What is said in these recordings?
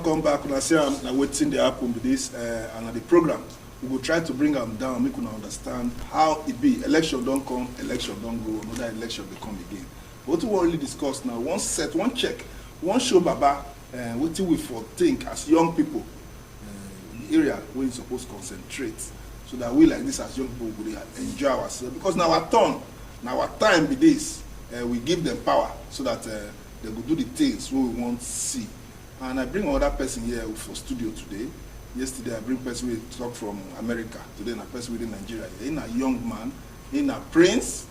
come back and I say I'm waiting the happen with this and the program. We will try to bring them down, make them understand how it be. Election don't come, election don't go, another election they come again. What we already discussed now, one set, one check, one show Baba, what we for think as young people, the area where we're supposed to concentrate, so that we like this as young people will enjoy ourselves. Because now our turn, now our time be this, we give them power so that they will do the things we want to see. And I bring another person here for studio today. Yesterday I bring person we talk from America. Today a person within Nigeria. In a young man, in a prince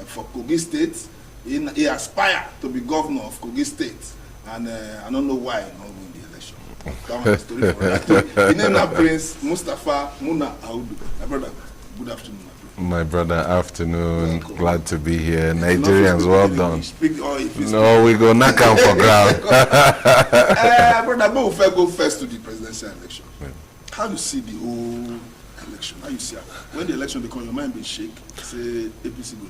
for Kogi State. He aspire to be governor of Kogi State. And I don't know why he not win the election. That was the story for that. His name is Prince MUSTAPHA Muna AUDU. My brother, good afternoon. My brother, afternoon. Glad to be here. Nigerians, well done. No, we go knock out for ground. Brother, but we'll go first to the presidential election. Yeah. How do you see the whole election? How you see it? When the election becomes, your mind be shake, say APC will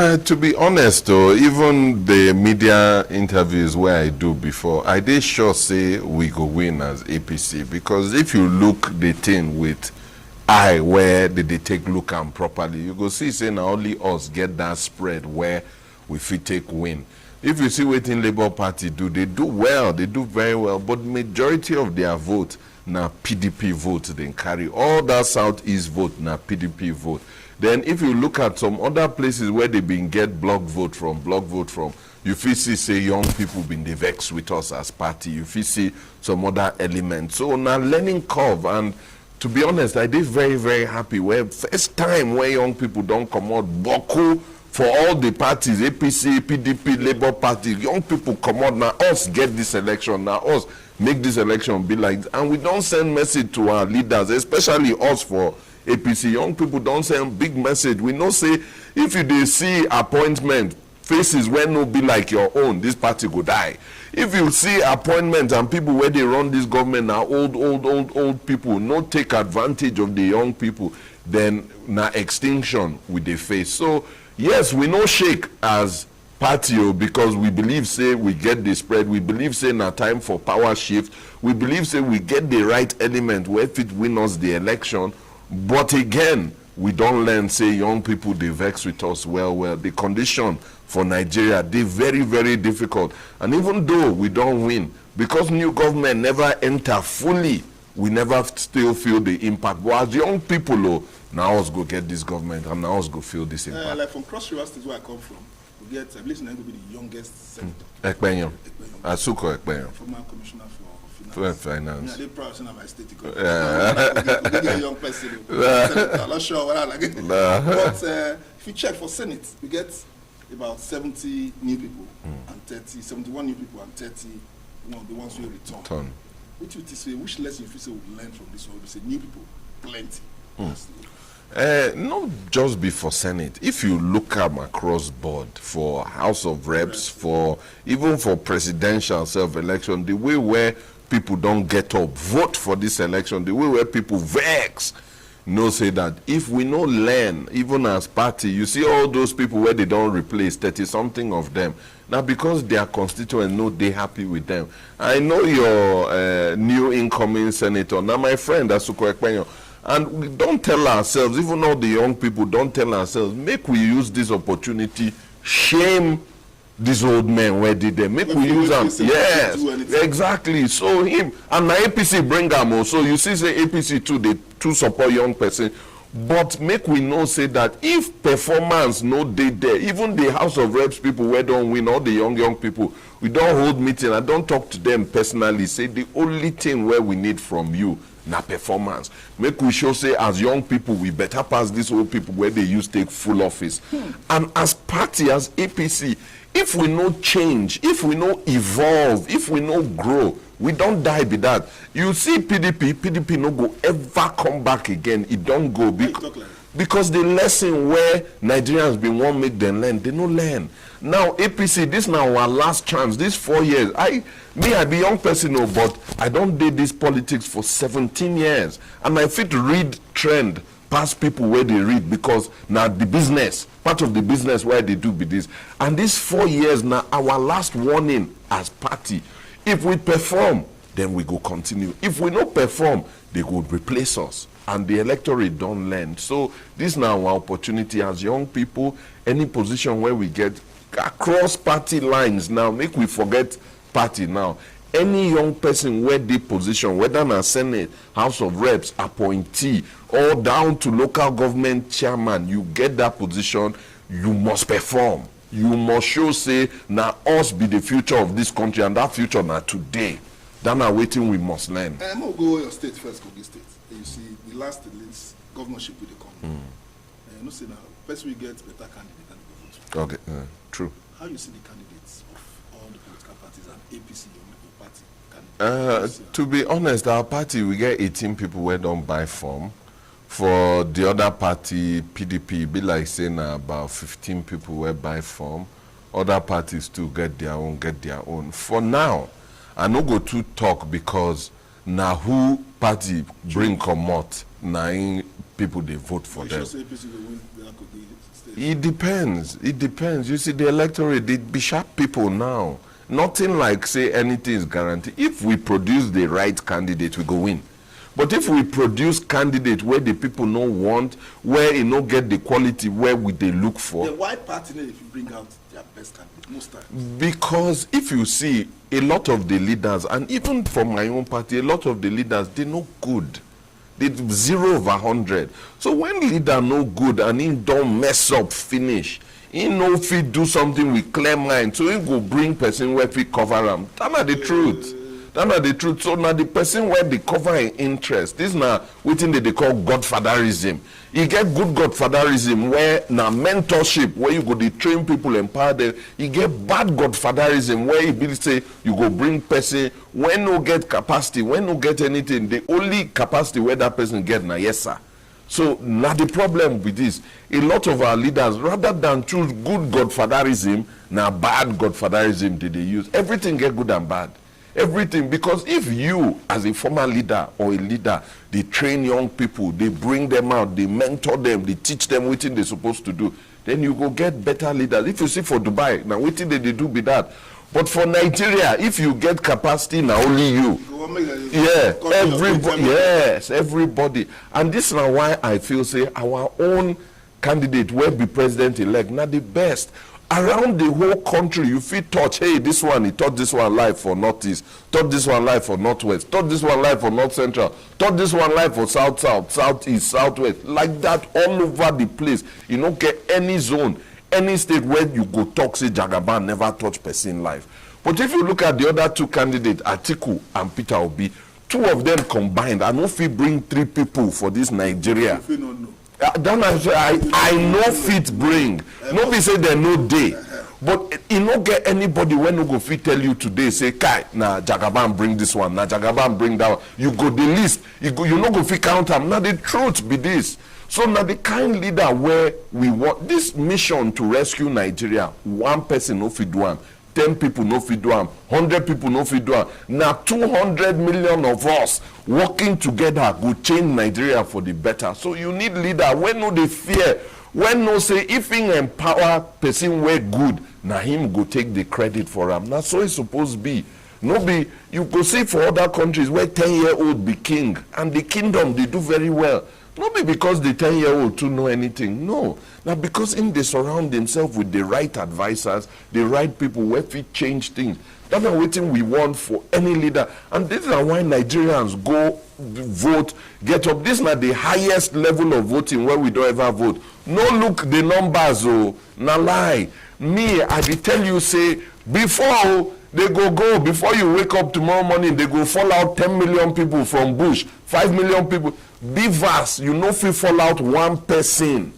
lose? To be honest though, even the media interviews where I do before, I did sure say we go win as APC, because if you look the thing with where did they take look and properly, you go see say now only us get that spread where we fit take win. If you see what in Labour Party do, they do well, they do very well, but majority of their vote now PDP vote they carry. All that Southeast vote now PDP vote. Then if you look at some other places where they been get block vote from, you feel see say young people been they vex with us as party. You feel see some other elements. So now learning curve, and to be honest, I did very, very happy where first time where young people don't come out Boku for all the parties, APC, PDP, Labour Party, young people come out, now us get this election, now us make this election be like, and we don't send message to our leaders, especially us for APC. Young people don't send big message. We know say, if you dey see appointment, faces when no be like your own, this party go die. If you see appointments and people where they run this government now, old people, not take advantage of the young people, then na extinction with the face. So yes, we no shake as party because we believe say we get the spread. We believe say na time for power shift. We believe say we get the right element where it win us the election. But again, we don't learn say young people they vex with us well. The condition for Nigeria, they very, very difficult. And even though we don't win, because new government never enter fully, we never still feel the impact. But as young people, now us go get this government and now us go feel this impact. Like from Cross River State where I come from, we get, I believe, to be the youngest senator. Ekpenyong. Asuko Ekpenyong. Former commissioner for finance. Yeah, they proud in my state. We get a young person. I'm not sure what I like it. But if you check for Senate, we get about 70 new people and 71 new people and 30, the ones who return. Which would you say, which lesson you say we learn from this one? We say new people, plenty. Not just before Senate. If you look across board for House of Reps, for even for presidential self-election, the way where people don't get up, vote for this election, the way where people vex, say that if we no learn, even as party, you see all those people where they don't replace 30-something of them. Now because their constituents know they happy with them. I know your new incoming senator, now my friend Asuko Ekpenyong, and we don't tell ourselves, even all the young people don't tell ourselves, make we use this opportunity, shame this old man where did they make we use them. Yes, exactly. So him and the APC bring them also. You see say APC too, they too support young person. But make we know say that if performance no dey there, even the House of Reps people where don't win, all the young people, we don't hold meeting. I don't talk to them personally. Say the only thing where we need from you na performance. Make we show say as young people we better pass these old people where they used to take full office. And as party, as APC, if we no change, if we no evolve, if we no grow, we don't die be that. You see PDP no go ever come back again. It don't go because the lesson where Nigerians been want make them learn, they no learn. Now APC, this now our last chance. This 4 years, I be young person, but I don't do this politics for 17 years, and I fit read trend past people where they read, because now the business, part of the business where they do be this. And these 4 years now, our last warning as party, if we perform, then we go continue. If we not perform, they go replace us. And the electorate don't learn. So this now our opportunity as young people, any position where we get across party lines now, make we forget party now. Any young person where the position, whether in a Senate, House of Reps, appointee, or down to local government chairman, you get that position, you must perform. You must show, say, now us be the future of this country, and that future now today. That's now waiting we must learn. I'm going to go your state first, Kogi State. You see, the last governorship with the company. You know, say now, first we get better candidate than the vote. Okay, true. How you see the candidates of all the political parties and APC, your party candidates? To be honest, our party, we get 18 people who don't buy form. For the other party, PDP, be like saying about 15 people who buy form. Other parties too get their own. For now, I no go to talk because now who party bring comot, now people they vote for them. It depends. You see, the electorate, they be sharp people now. Nothing like say anything is guaranteed. If we produce the right candidate, we go win. But if we produce candidate where the people no want, where you no get the quality where we they look for. Then why party if you bring out their best candidate most times? Because if you see a lot of the leaders, and even from my own party, a lot of the leaders, they no good. They 0 over 100. So when leader no good and he don't mess up finish, he no fit do something with clear mind, so he go bring person where fit cover him. That's not the truth. That's not the truth. So now the person where they cover in interest, this now within they call godfatherism. You get good godfatherism where now mentorship, where you go to train people, empower them. You get bad godfatherism where you be say you go bring person when no get capacity, when no get anything. The only capacity where that person get now yes sir. So now the problem with this, a lot of our leaders, rather than choose good godfatherism, now bad godfatherism did they use. Everything get good and bad. Everything, because if you as a former leader or a leader, they train young people, they bring them out, they mentor them, they teach them what they're supposed to do, then you go get better leaders. If you see for Dubai, now what they do be that. But for Nigeria, if you get capacity, now only you. Yeah, everybody. Yes, everybody. And this is why I feel say our own candidate will be president-elect, not the best. Around the whole country, you feel touch, hey, this one, he taught this one live for Northeast, taught this one live for Northwest, taught this one live for North Central, taught this one live for South, Southeast, Southwest, like that all over the place. You don't get any zone, any state where you go talk, say Jagaban never touch person life. But if you look at the other two candidates, Atiku and Peter Obi, two of them combined, I know if we bring 3 people for this Nigeria. Then I know fit bring. Nobody say there no day. But you no get anybody when you go fit tell you today, say, Kai, now Jagaban bring this one, now Jagaban bring that one. You go the list, you no go fit count them. Now the truth be this. So now the kind leader where we want this mission to rescue Nigeria, one person no fit do am, 10 people no fit do am, 100 people no fit do am. Now 200 million of us working together will change Nigeria for the better. So you need leader when no they fear, when no say if he empower person where good, now him go take the credit for him. Now so it's supposed to be. No be you go see for other countries where 10-year-old be king and the kingdom they do very well. Not be because the 10-year-old to know anything. No. Now because in they surround themselves with the right advisors, the right people where fit change things. That's not what we want for any leader. And this is why Nigerians go vote, get up. This is not the highest level of voting where we don't ever vote. No look the numbers, oh, na lie. Me, I dey tell you, say, before they go, before you wake up tomorrow morning, they go fall out 10 million people from bush, 5 million people. Beavers, you know, if you fall out one person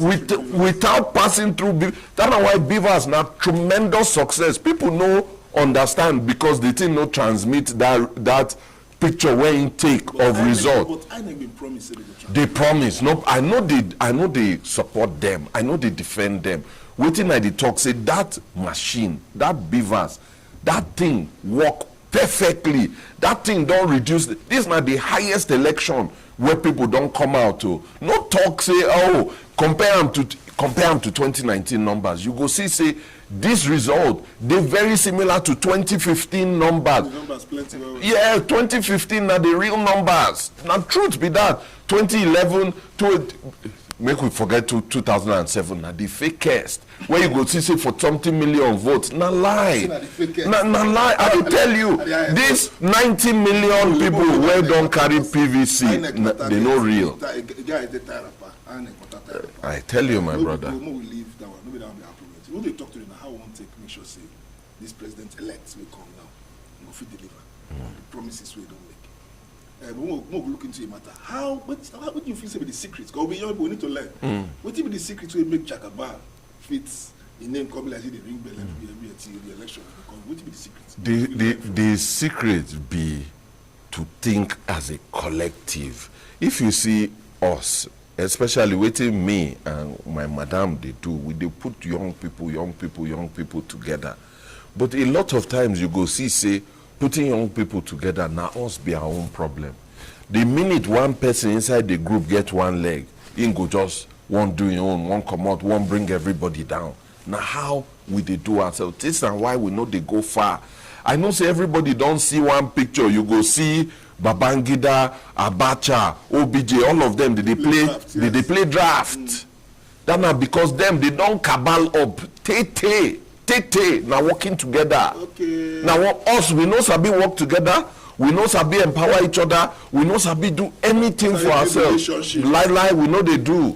without passing through. That's why beavers now tremendous success. People know understand because they think no transmit that picture where you take but of result. But I never promise they promise. No, I know they support them. I know they defend them. Waiting at the talk say that machine, that beavers, that thing work perfectly. That thing don't reduce. This is not the highest election where people don't come out to. No talk say, oh, compare them to 2019 numbers. You go see say this result, they're very similar to 2015 numbers. The numbers plenty well. Yeah, 2015 are the real numbers. Now, truth be that, 2011, make we forget to 2007, now the fakest. Where you go to say for 20 million votes, na lie. Na lie. I will tell you, these 90 million people where don't carry PVC, they no real. I tell you, my brother. When they talk to them, how won't take make sure say this president-elect will come now and go fit deliver the promises we don't make. We'll look into a matter. How do you feel say be the secrets? Because we need to learn. What be the secrets we make Jagaban fits in name come like the ring bell the election? What be the secrets? The secret be to think as a collective. If you see us, especially waiting me and my madam they put young people together. But a lot of times you go say putting young people together now us be our own problem. The minute one person inside the group get one leg, in go just one do your own, one come out, one bring everybody down. Now how will they do ourselves? This is why we know they go far. I know say everybody don't see one picture. You go see Babangida, Abacha, OBJ, all of them, they play draft. That now because them, they don't cabal up. Tete, now working together. Okay. Now us, we know Sabi work together. We know Sabi empower each other. We know Sabi do anything for ourselves. Lie, we know they do.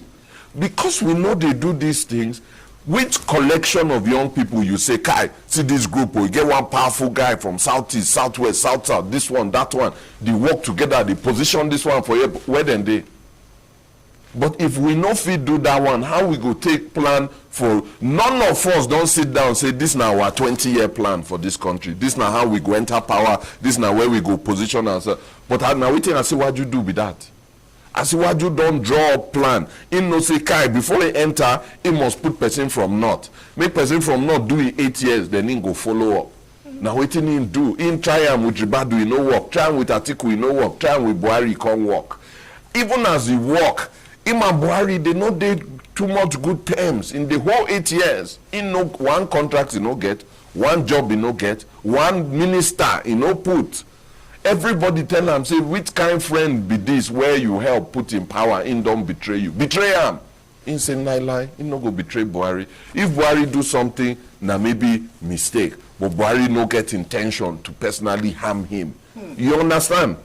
Because we know they do these things, which collection of young people you say, Kai, see this group, we get one powerful guy from southeast, southwest, south, this one, that one. They work together, they position this one for you, where then they? But if we no fit do that one, how we go take plan for, none of us don't sit down and say, this now our 20-year plan for this country. This now how we go enter power. This now where we go position ourselves. But now we think, I say, what you do with that? I see what you don't draw a plan. In no say Kai, before he enter, he must put person from north. Make person from north do it 8 years, then he go follow up. Now what he do? In try him with Ribadu, he no work. Try him with Atiku, he no work. Try him with Buhari, he can't work. Even as he work, him and Buhari, they no did too much good terms. In the whole 8 years, he no one contract he no get, one job he no get, one minister he no put. Everybody tell him, say, which kind friend be this where you help put in power, in don't betray you. Betray him. He say, lie, he no go betray Buhari. If Buhari do something, na maybe mistake. But Buhari no get intention to personally harm him. You understand?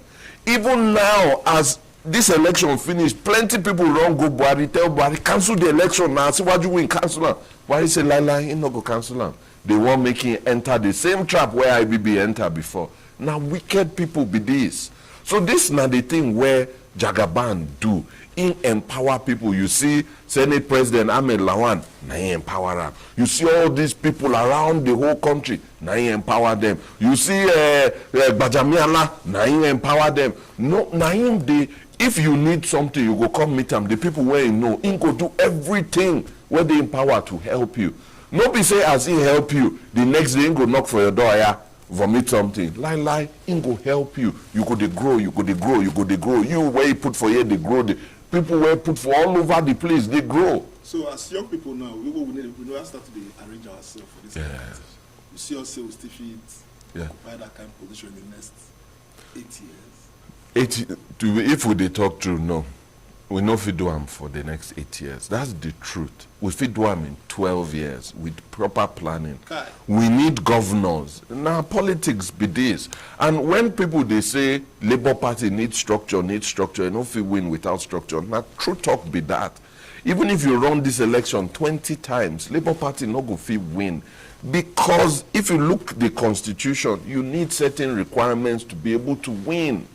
Even now, as this election finish, plenty people run go Buhari, tell Buhari, cancel the election now. See what you win, cancel him. Buhari say, lie, he no go cancel him. They won't make him enter the same trap where IBB entered before. Now wicked people be this. So this now the thing where Jagaban do. In empower people. You see Senate President Ahmed Lawan, now he empower them. You see all these people around the whole country, now he empower them. You see Bajamiala, now he empower them. No, now him if you need something, you go come meet them. The people where you know, he go do everything where they empower to help you. Nobody say as he help you, the next day he go knock for your door, yeah. Vomit something. Lie, he go help you. You go to grow. You where you put for here, they grow. The people where put for all over the place, they grow. So as young people now, we know start to arrange ourselves for this. Yes. You see us say we still fit occupy that kind of position in the next 8 years. If we talk true, no. We know if we do them for the next 8 years. That's the truth. We fit do them in 12 years with proper planning. Okay. We need governors. Now politics be this. And when people they say Labour Party needs structure, you know if we win without structure. Now true talk be that. Even if you run this election 20 times, Labour Party no go fit win. Because if you look the constitution, you need certain requirements to be able to win.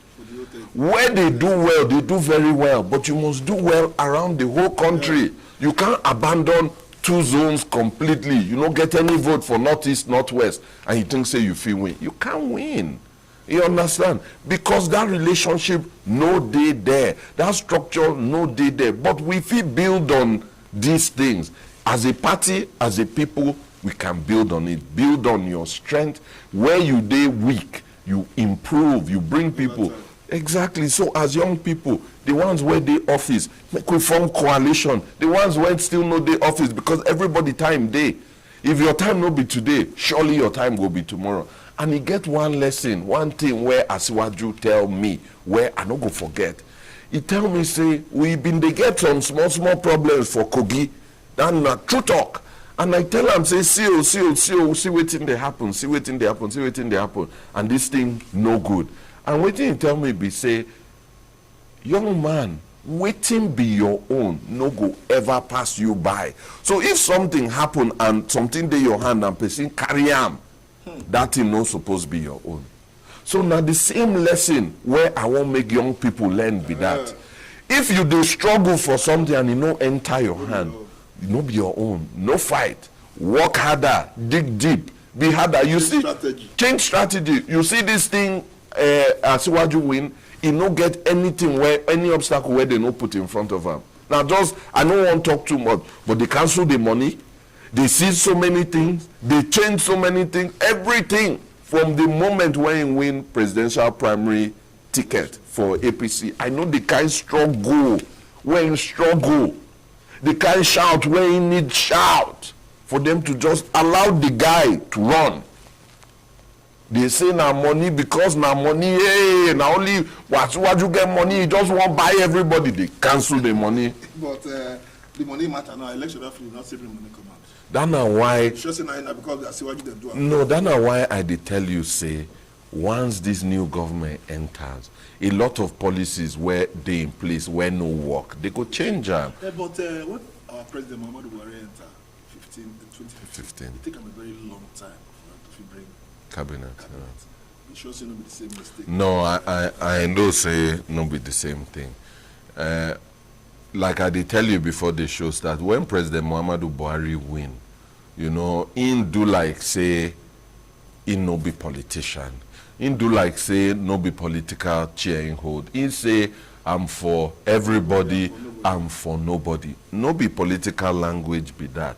Where they do well, they do very well, but you must do well around the whole country. You can't abandon 2 zones completely. You don't get any vote for northeast, northwest, and you think say you feel win. You can't win. You understand? Because that relationship no day there, that structure no day there. But we feel build on these things as a party, as a people. We can build on it. Build on your strength. Where you dey weak, you improve. You bring people. Exactly. So as young people, the ones where they office, make we form coalition. The ones where still know the office, because everybody time they If your time no be today, surely your time will be tomorrow. And he get one lesson, one thing where Asiwaju tell me, where I no go forget. He tell me, say, we been they get some small problems for Kogi. That's not true talk. And I tell him, say, see waiting they happen, see waiting they happen. And this thing no good. And waiting he tell me be say, young man, waiting be your own, no go ever pass you by. So if something happen and something dey your hand and person carry am, that thing no supposed be your own. So now the same lesson where I want make young people learn be that. If you do struggle for something and you no enter your hand, you no be your own. No fight. Work harder, dig deep, be harder. You see, change strategy. You see this thing, Asiwaju win. He no get anything where any obstacle where they no put in front of him. Now just I don't want to talk too much, but they cancel the money, they see so many things, they change so many things, everything from the moment when he win presidential primary ticket for APC. I know the kind struggle when he struggle, the kind shout when he need shout for them to just allow the guy to run. They say now money because now money, hey, now only what you get money, you just want buy everybody. They cancel the money. But the money matter now. Election after not saving money come out. That's not why. Just now because I see what you do. No, that's not why I did tell you say once this new government enters, a lot of policies where they in place where no work, they could change them. Yeah, but what our president Muhammadu Buhari enter 2015. It take him a very long time to bring. Cabinet. It shows you no be the same mistake. No, I know say no be the same thing. Like I did tell you before the show start, when President Muhammadu Buhari win, you know, in do like say he no be politician. In do like say no be political cheering hold. In say I'm for everybody, I'm for nobody. No be political language be that.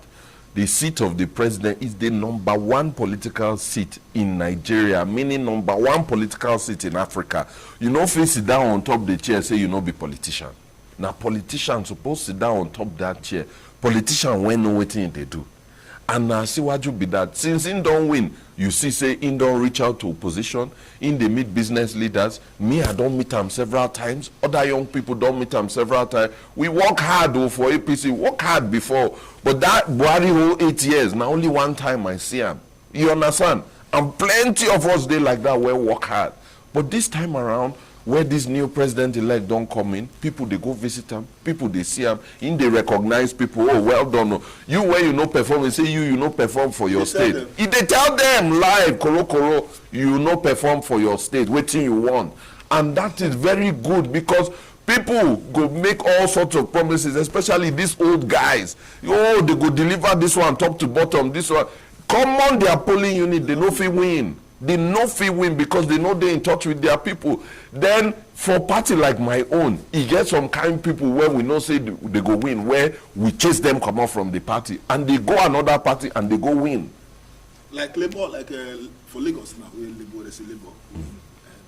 The seat of the president is the #1 political seat in Nigeria, meaning #1 political seat in Africa. You know, if you sit down on top of the chair, say you know be politician. Now, politicians supposed to sit down on top of that chair. Politician when know what they do. And now see what you be that. Since in don't win, you see say in don't reach out to opposition, in they meet business leaders. Me, I don't meet them several times. Other young people don't meet them several times. We work hard for APC, work hard before. But that Buhari whole 8 years, now only one time I see him. You understand? And plenty of us they like that where work hard. But this time around, where this new president-elect don't come in, people they go visit him, people they see him, in they recognize people, oh well done. You where you no perform, they say you no perform for your state. If they tell them live, koro, you no perform for your state, waiting you want. And that is very good because people go make all sorts of promises, especially these old guys. Oh, they go deliver this one top to bottom, this one. Come on, their polling unit, they no fit win. They no fit win because they know they're in touch with their people. Then for party like my own, you get some kind of people where we know say they go win, where we chase them come out from the party and they go another party and they go win. Like Labour, like for Lagos now, Labour, they say Labour,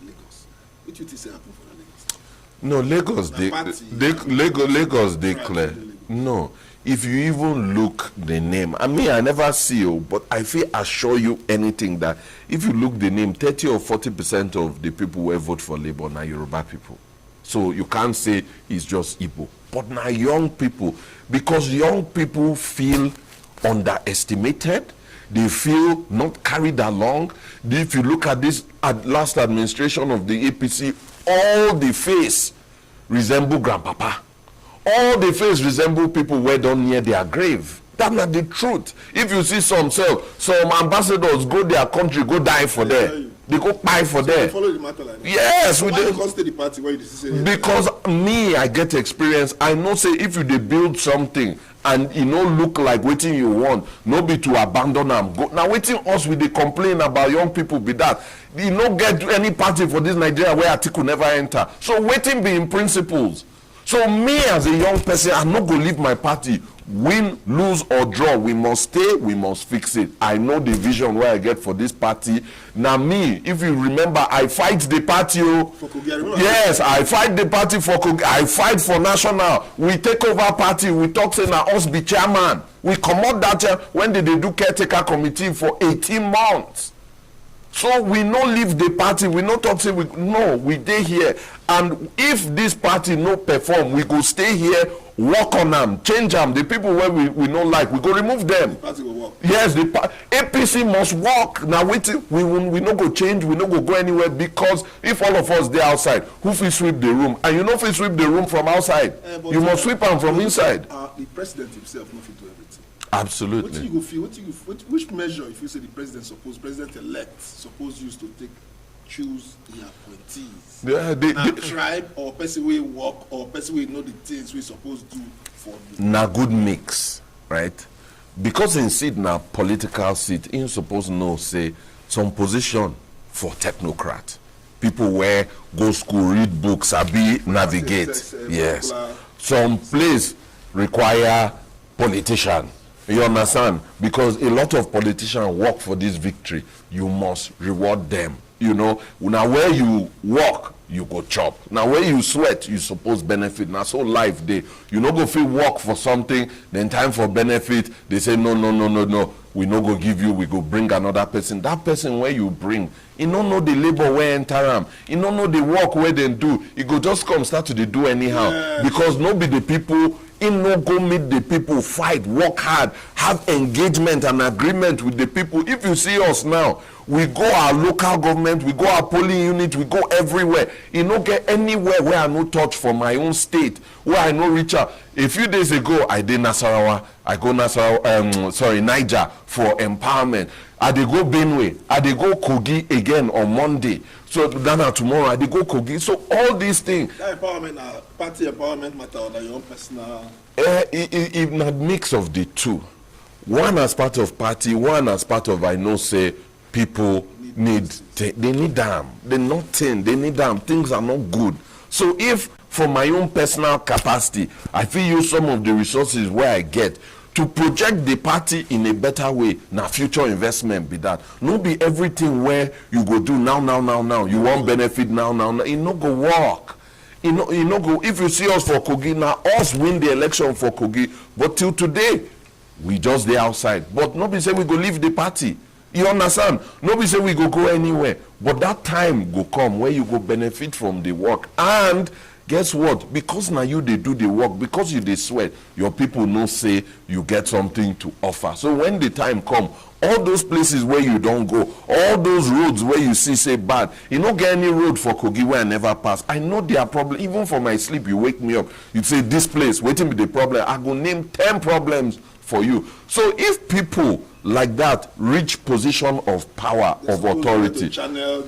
Lagos. What you think say happen for Lagos? No, Lagos they clear. No. If you even look the name, I mean, I never see you, but I feel assure you anything that if you look the name, 30 or 40% of the people who vote for Labour now Yoruba people. So you can't say it's just Igbo. But now young people, because young people feel underestimated, they feel not carried along. If you look at this last administration of the APC, all the face resemble grandpapa. All the face resemble people where don't near their grave. That's not the truth. If you see some ambassadors go their country, go die for there. They go buy for there. They follow the matter like that. Yes, so why you can't stay the party where you say because me, I get experience. I know say if you they build something and you know look like waiting you want, no be to abandon them. Go now waiting us with the complain about young people be that. You no get any party for this Nigeria where Atiku never enter. So waiting be in principles. So me as a young person, I'm not going to leave my party. win, lose or draw, we must stay, we must fix it. I know the vision where I get for this party. Now me, if you remember, I fight the party. For Kogi, yes, I fight the party for Kogi. I fight for national. We take over party. We talk say na us be chairman. We come out that chair. When did they do caretaker committee for 18 months? So we no leave the party. We no talk say we dey here. And if this party no perform, we go stay here, work on them, change them. The people where we no like, we go remove them. The party will work. Yes, the APC must work. Now we no go change, we no go anywhere, because if all of us dey outside, who fit sweep the room? And you no fit sweep the room from outside. You must sweep them from inside. The president himself no fit do everything. Absolutely. What do you go feel? Which measure, if you say the president-elect suppose use to choose the appointees? The tribe or person we work or person we know the things we suppose do for the na good mix, right? Because in seat na political seat, in suppose know say some position for technocrat, people where go school, read books, sabi navigate. Yes, some place require politician. You understand? Because a lot of politicians work for this victory. You must reward them. You know, now where you work, you go chop. Now where you sweat, you suppose benefit. Now so life day, you no go feel work for something, then time for benefit, they say no, we no go give you, we go bring another person. That person where you bring, he no know the labor where enter am, he no know the work where they do, he go just come start to do anyhow. Yes. Because no be the people, he no go meet the people, fight, work hard, have engagement and agreement with the people. If you see us now, we go our local government, we go our polling unit, we go everywhere. You no get anywhere where I no touch for my own state, where I no reach out. A few days ago, I did Nasarawa. I go Niger for empowerment. I dey go Benue. I dey go Kogi again on Monday. So then tomorrow I dey go Kogi. So all these things. That empowerment, party empowerment matter or your own personal? It's a mix of the two. One as part of party, one as part of I know say people need them. They're not thin. They need them. Things are not good. So if for my own personal capacity, I feel use some of the resources where I get to project the party in a better way. Now future investment be that. No be everything where you go do now. You want benefit now. It no go work. It no go. If you see us for Kogi now, us win the election for Kogi. But till today, we just there outside. But nobody say we go leave the party. You understand? Nobody say we go anywhere. But that time go come where you go benefit from the work. And guess what? Because now you they do the work, because you they sweat, your people no say you get something to offer. So when the time come, all those places where you don't go, all those roads where you see say bad, you don't get any road for Kogi where I never pass. I know their problem. Even for my sleep, you wake me up. You say this place, waiting be the problem. I go name 10 problems for you. So if people like that reach position of power, of authority,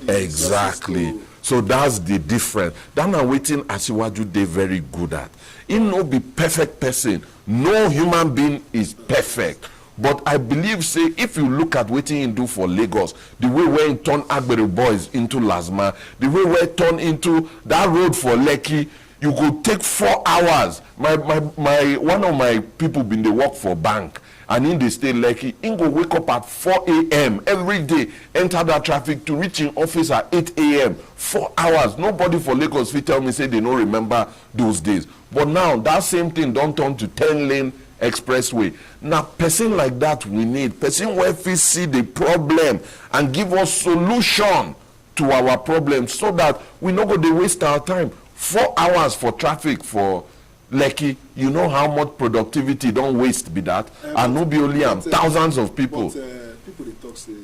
exactly. So that's the difference. That I'm waiting Asiwaju they very good at. He no be perfect person. No human being is perfect. But I believe say if you look at what he do for Lagos, the way where he turn Agbero boys into Lasma, the way where he turn into that road for Lekki, you go take 4 hours. My one of my people been they work for bank. And in the state Lekki, he go wake up at 4 a.m. every day, enter that traffic to reach in office at 8 a.m. 4 hours. Nobody for Lagos will tell me say they don't remember those days. But now that same thing don't turn to 10-lane expressway. Now person like that we need. Person where we see the problem and give us solution to our problem so that we no go dey waste our time. 4 hours for traffic for Lekki, you know how much productivity don't waste be that, and no be only thousands of people. But people they talk say age,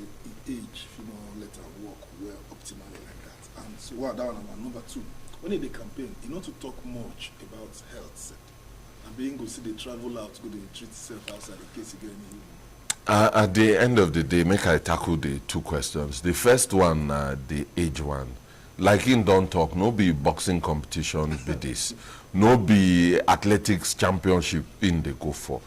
if you know, let her work well optimally like that. And so what that one number 2, when they campaign, you know to talk much about health, and being go see they travel out, go they treat themselves outside in case you get any. At the end of the day, make I tackle the 2 questions. The first one, the age one. Like him don't talk, no be boxing competition be this. No be athletics championship in they go for.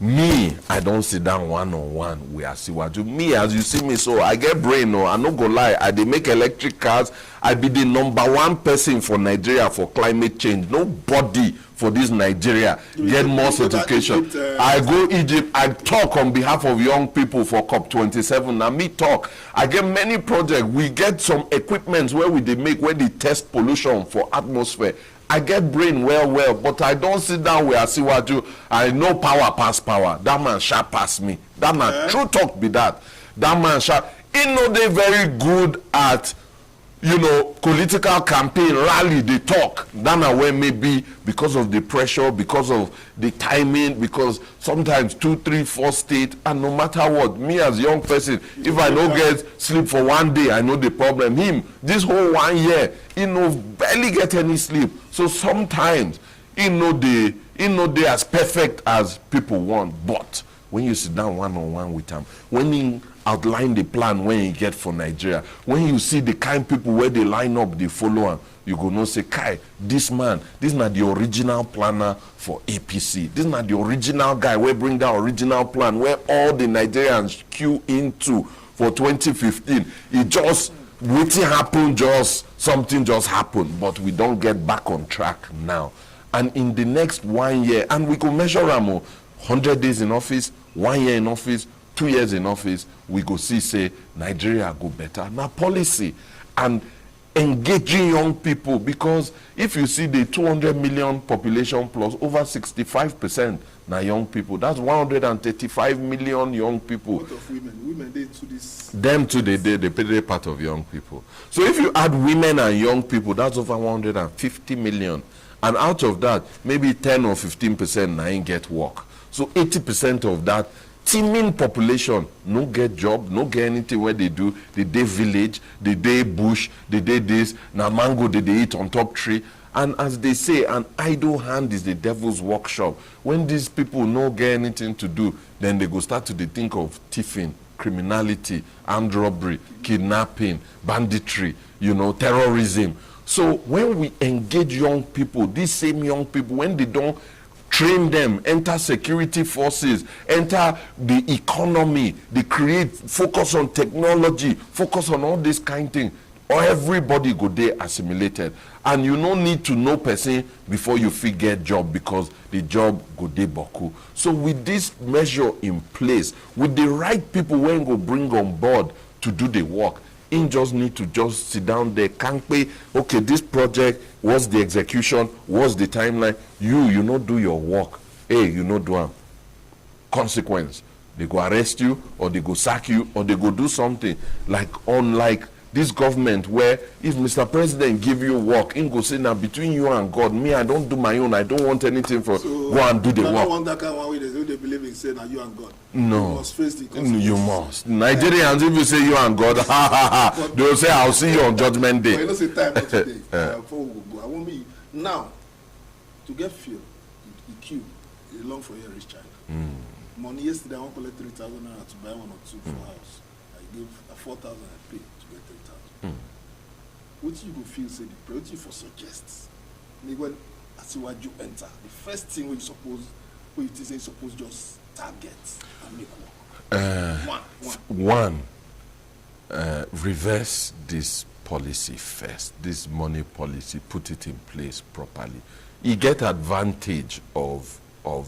Me, I don't sit down one-on-one with Asiwaju. Me, as you see me, so I get brain, no, I no go lie. I dey make electric cars. I be the #1 person for Nigeria for climate change. Nobody for this Nigeria get more certification. I go Egypt. I talk on behalf of young people for COP27. Now me talk. I get many projects. We get some equipments where we dey make, where they test pollution for atmosphere. I get brain well, but I don't sit down with Asiwaju. I know power pass power. That man sharp pass me. That man, true talk be that. That man sharp. He know they very good at, political campaign, rally, they talk. That man where maybe because of the pressure, because of the timing, because sometimes 2, 3, 4 states, and no matter what, me as young person, if I don't get sleep for one day, I know the problem. Him, this whole 1 year, he barely get any sleep. So sometimes he know they as perfect as people want. But when you sit down one-on-one with him, when he outline the plan when you get for Nigeria, when you see the kind people where they line up, they follow him, you go no say, Kai, this man, this is not the original planner for APC. This is not the original guy where bring that original plan where all the Nigerians queue into for 2015. It just waiting happen, just something just happened, but we don't get back on track now. And in the next 1 year, and we could measure 100 days in office, 1 year in office, 2 years in office, we go see say Nigeria go better. Now policy and engaging young people, because if you see the 200 million population plus, over 65% now young people. That's 135 million young people. What of women? Women, they to this. Them too, they play part of young people. So if you add women and young people, that's over 150 million. And out of that, maybe 10 or 15% now ain't get work. So 80% of that teeming population no get job, no get anything where they do. The day village, the day bush, the day this, now mango they eat on top tree. And as they say, an idle hand is the devil's workshop. When these people no get anything to do, then they go start to think of thieving, criminality, armed robbery, kidnapping, banditry, terrorism. So when we engage young people, these same young people, when they don't train them, enter security forces, enter the economy, they create, focus on technology, focus on all this kind of thing, or everybody go there assimilated. And you no need to know person before you fit get job, because the job go dey boku. So with this measure in place, with the right people when go bring on board to do the work, in just need to just sit down there, can't pay, okay, this project, what's the execution, what's the timeline, you not do your work, hey, you not do am. Consequence, they go arrest you, or they go sack you, or they go do something. Like, unlike this government, where if Mr. President give you work, in go say, now between you and God, me, I don't do my own, I don't want anything for, so, go and do the work. I don't want that kind of one way they believe in saying, now you and God. No. You must face the consequences. You must. Nigerians, if you say you and God, they will say, I'll see you on Judgment Day. But you know, say time not today. Before we go, I want me now to get fuel, the queue, a long for your rich child. Money yesterday, I want to collect 3,000 naira to buy 1 or 2 for house. I give 4,000 I pay to get 3,000. What you go feel say the priority for suggests? When Asiwaju enter, the first thing we suppose just target and make work. One, reverse this policy first, this money policy, put it in place properly. You get advantage of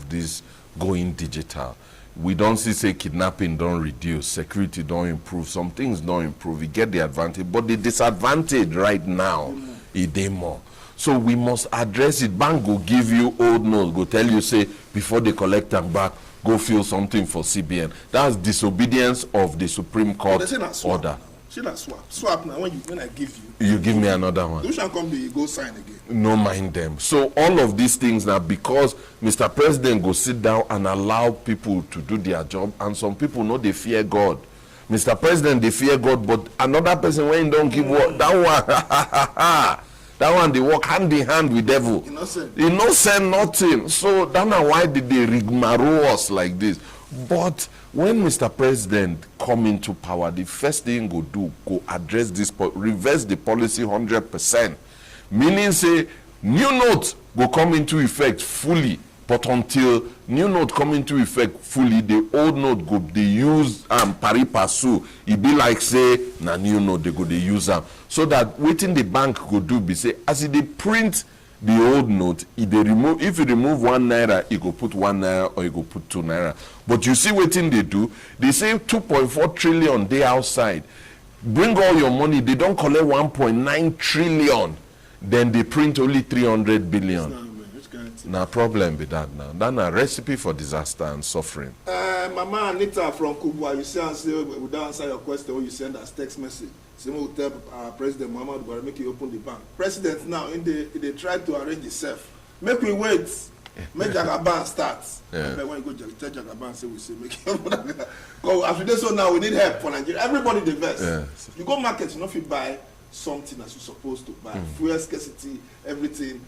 this going digital. We don't see say kidnapping don't reduce, security don't improve, some things don't improve. We get the advantage, but the disadvantage right now is dey more. So we must address it. Bank go give you old notes, go tell you say before they collect them back, go fill something for CBN. That's disobedience of the Supreme Court order. She not swap now. When I give you, you give me another one. You shall come there, you go sign again. No mind them. So all of these things now, because Mr. President go sit down and allow people to do their job, and some people know they fear God. Mr. President, they fear God, but another person when don't give work, that one they work hand in hand with devil. He no send nothing. So that's not why did they rigmarole us like this. But when Mr. President come into power, the first thing go do, go address this, reverse the policy 100%. Meaning say, new notes go come into effect fully But until new note come into effect fully, the old note go they use pari passu. It be like say na new note they go they use them. So that waiting the bank go do be say as they print the old note, if you remove 1 naira, you go put 1 naira or you go put 2 naira. But you see what thing they do, they say 2.4 trillion they outside. Bring all your money, they don't collect 1.9 trillion. Then they print only 300 billion. Now problem with that now. That's a recipe for disaster and suffering. Mama Anita from Kubwa, you say and say we don't answer your question when you send us text message. Say we will tell President Muhammad Buhari make you open the bank. President now they try to arrange itself. Make we wait. Make Jagaban start. Yeah. When you go tell Jagaban say we say make you open. Because after this so now we need help for Nigeria. Everybody the best. Yeah. You go market, you know if you buy something as you're supposed to buy. Fuel scarcity, everything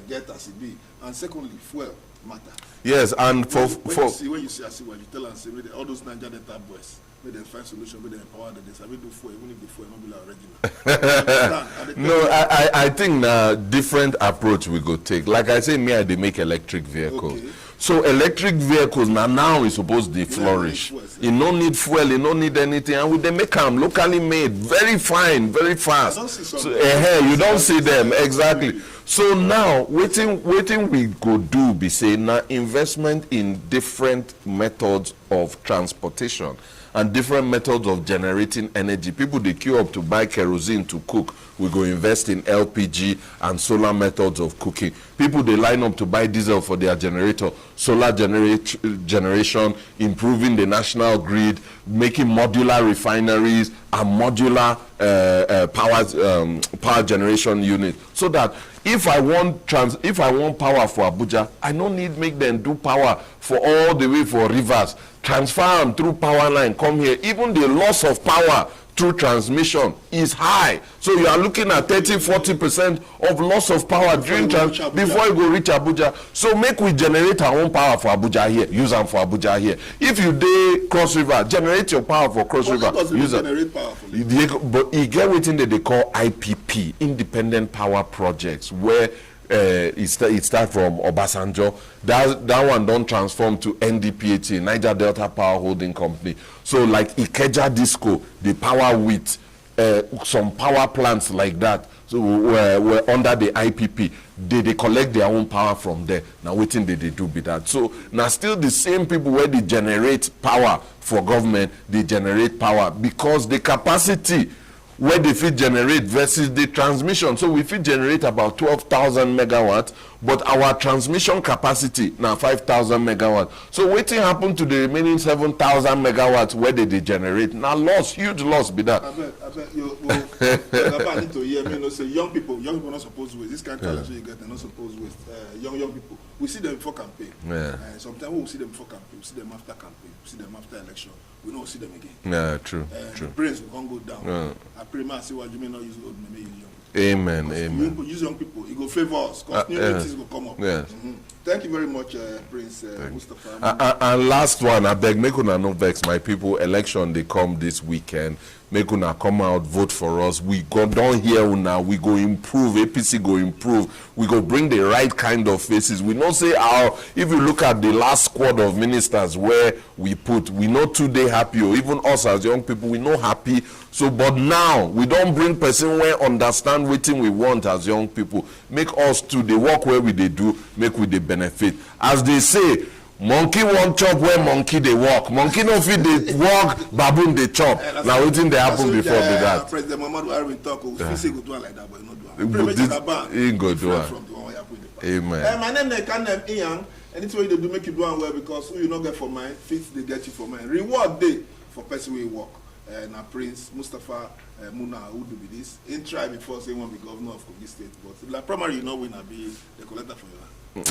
get as it be. And secondly, fuel matter. Yes, and when you see as well, you tell and say all those Niger Delta boys, may they find solution, may they empower them. They say we do fuel, even if the fuel not be like original. No, I think different approach we go take. Like I say, they make electric vehicles. Okay. So electric vehicles now is supposed to flourish. It no need fuel, it no need anything, and they make them locally made, very fine, very fast. You don't see them exactly. So now, waiting we go do be say now investment in different methods of transportation and different methods of generating energy. People they queue up to buy kerosene to cook. We go invest in LPG and solar methods of cooking. People they line up to buy diesel for their generator, solar generation, improving the national grid, making modular refineries and modular power generation units. So that if I want power for Abuja, I don't need make them do power for all the way for rivers. Transfer them through power line, come here. Even the loss of power through transmission is high. So you are looking at 30-40% of loss of power during before you go reach Abuja. So make we generate our own power for Abuja here, use them for Abuja here. If you dey Cross River, generate your power for Cross River. Use generate power for but you get within that they call IPP, Independent Power Projects, where it start from Obasanjo. That one don't transform to NDPHT, Niger Delta Power Holding Company. So like Ikeja Disco, they power with some power plants like that. So we're under the IPP. They collect their own power from there. Now waiting they do be that. So now still the same people where they generate power for government, they generate power because the capacity where they fit generate versus the transmission. So we fit generate about 12,000 megawatts, but our transmission capacity now 5,000 megawatts. So waiting happen to the remaining 7,000 megawatts where they generate. Now loss, huge loss be that. I bet you need to hear me. No, say young people not supposed to waste. This kind of challenge you get, they're not supposed to waste. Young people, we see them before campaign. Sometimes we see them before campaign, we see them after campaign, we see them after election. We don't see them again. Yeah, true. The brains will go down. I pray man see what you may not use old, maybe use young. Amen. Amen. You use young people, it will favor us because new things will come up. Yes. Thank you very much, Prince Mustapha. And last one, I beg, make una no vex, my people. Election they come this weekend. Make una come out, vote for us. We go down here now. We go improve. APC go improve. We go bring the right kind of faces. We not say if you look at the last squad of ministers where we put, we not today happy, or even us as young people, we not happy. So, but now we don't bring person where understand what we want as young people. Make us to the work where we they do, make we the benefit. As they say, monkey won't chop where monkey they walk. Monkey no fit they walk, baboon they chop. Now waiting they happen before they that. President Muhammad Buhari talk, we say go do like that, but not do. He go do it. Amen. My name is Ekanem Inyang, and it's what they do make you do well because who you not get for mine, fit they get you for mine. Reward day for person we walk. Now Prince Mustapha Muna AUDU be this. In try before saying one be governor of Kogi State, but like primary you know when I be the collector for you.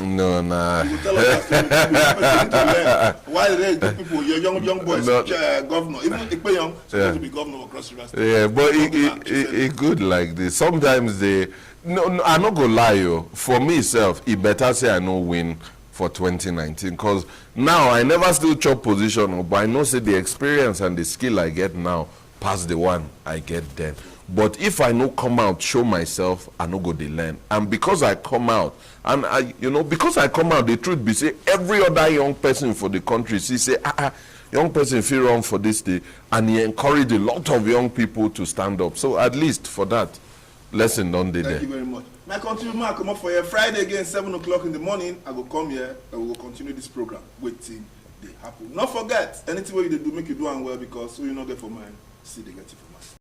No, nah. You tell us that why they people, your young boys, governor, even if they young, supposed to be governor of Cross River State. Yeah, but it good like this. Sometimes they, no, I'm not gonna lie you. For me self, it better say I no win for 2019 because now I never still chop position, but I know say the experience and the skill I get now pass the one I get then. But if I no come out, show myself, I no go dey learn. And because I come out, and because I come out, the truth be say, every other young person for the country, see say, young person feel wrong for this day, and he encouraged a lot of young people to stand up. So at least for that, lesson done dey there. Thank you very much. My country, I come up for you Friday again, 7 o'clock in the morning. I will come here and we will continue this program. Waiting, they happen. Not forget, anything you do, make you do and well, because so you not get for mine, see they get it for mine.